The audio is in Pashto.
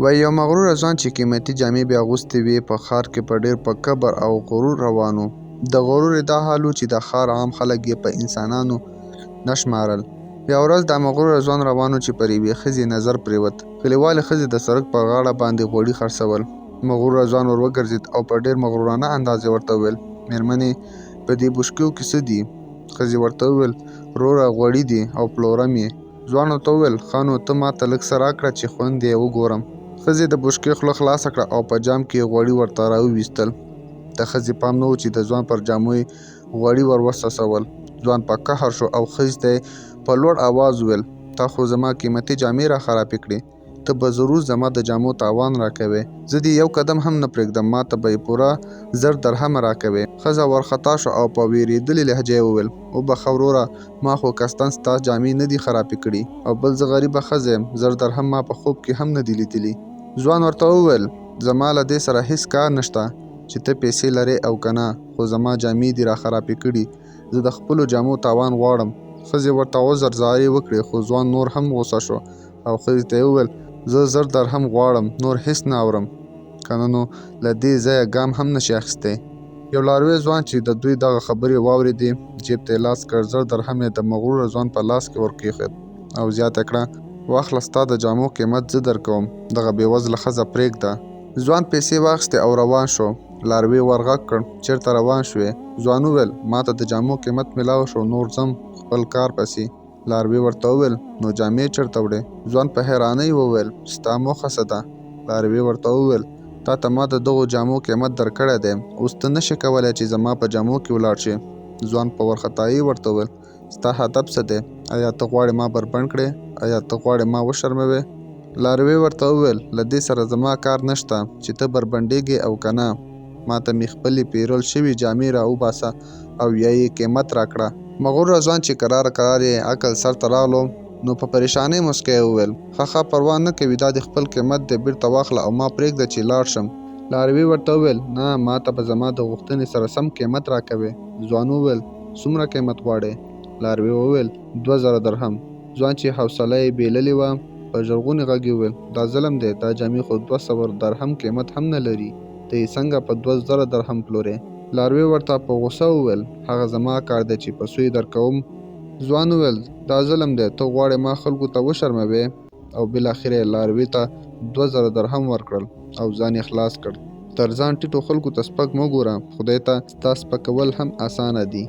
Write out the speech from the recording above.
وایي یو مغروره ځوان چې قیمتي جامې به یې اغوستې وې په ښار کې په ډېر په کبر او غرور روان و. د غرور یې دا حال و چې د ښار عام خلک یې په انسانانو نه شمارل. یوه ورځ دا مغروره ځوان روان و چې پر یوې ښځې نظر پرېوت. کلیوالې ښځې د سړک په غاړه باندې غوړي خرڅول. مغروره ځوان ور وګرځېد او په ډېر مغرورانه انداز یې ورته وویل: مېرمنې، په دې بوشکیو کې څه دي؟ ښځې ورته وویل: وروره غوړي دي او پلورم یې. ځوان ورته وویل: ښه نو ته ما ته لږ څه راکړه چې خوند یې وګورم. ښځې د بوشکې خوله خلاصه کړه او په جام کې یې غوړي ورته راوویستل. د ښځې پام نه و چې د ځوان پر جامو یې غوړي ور وڅڅول. ځوان په قهر شو او ښځې ته یې په لوړ آواز وویل: تا خو زما قیمتي جامې را خرابې کړې. ته به ضرور زما د جامو تاوان راکوې. زه دې یو قدم هم نه پرېږدم. ما ته به یې پوره 1000 درهمه راکوې. ښځه وارخطا شوه او په وېرېدلې لهجه یې وویل: وبخښه وروره، ما خو قصداً ستا جامې نه دي خرابې کړي، او بل زه غریبه ښځه یم. 1000 درهم ما په خوب کې هم نه دي لیدلي. ځوان ورته وویل: زما له دې سره هېڅ کار نشته چې ته پیسې لرې او که نه، خو زما جامې دي را خرابې کړي. زه د خپلو جامو تاوان غواړم. ښځې ورته عذر زارۍ وکړې، خو ځوان نور هم غوسه شو او ښځې ته یې وویل: زه 1000 درهم غواړم، نور هېڅ نه اورم، که نه نو له دې ځایه ګام هم نشي اخیستی. یو لاروی ځوان چې د دوی دغه خبرې واورېدې، جیب ته یې لاس کړ. 1000 درهم یې د مغروره ځوان په لاس کې ور کېښود او زیاته کړه: واخله، ستا د جامو قیمت زه درکوم، دغه بېوزله ښځه پرېږده. ځوان پیسې واخیستې او روان شو. لاروي ور غږ کړ: چېرته روان شوې؟ ځوان وویل: ما ته د جامو قیمت میلاو شو، نور ځم خپل کار پسې. لاروي ورته وویل: نو جامې چېرته وړې؟ ځوان په حیرانۍ وویل: ستا موخه څه ده؟ لاروي ورته وویل: تا ته ما د دغو جامو قیمت درکړی دی، اوس ته نشې کولی چې زما په جامو کې ولاړ شې. ځوان په وارخطایۍ ورته وویل: ستا هدف څه دی؟ آیا ته غواړې ما بربنډ کړې؟ آیا ته غواړې ما وشرموې؟ لاروي ورته وویل: له دې سره زما کار نشته چې ته بربنډېږې او که نه. ما ته مې خپلې پیرل شوي جامې را وباسه او یا یې قیمت راکړه. مغروره ځوان چې کرار کرار یې عقل سر ته راغلو، نو په پریشانۍ مسکی وویل: ښه پروا نه کوي، دا د خپل قیمت دی، بیرته واخله او ما پرېږده چې لاړ شم. لاروي ورته وویل: نه، ما ته به زما د غوښتنې سره سم قیمت راکوې. ځوان وویل: څومره قیمت غواړې؟ لاروي وویل: 2000 درهم. ځوان چې حوصله یې بېللې وه، په ژړغوني غږ یې وویل: دا ظلم دی، دا جامې خو 200 درهم قیمت هم نه لري، ته یې څنګه په 2000 درهم پلورې؟ لاروي ورته په غوسه وویل: هغه زما کار دی چې په سوی درکوم. ځوان وویل: دا ظلم دی، ته غواړې ما خلکو ته وشرموې؟ او بالاخره یې لاروي ته 2000 درهم ورکړل او ځان یې خلاص کړ. تر ځان ټیټو خلکو ته سپک مه ګوره، خدای ته ستا سپکول هم اسانه دي.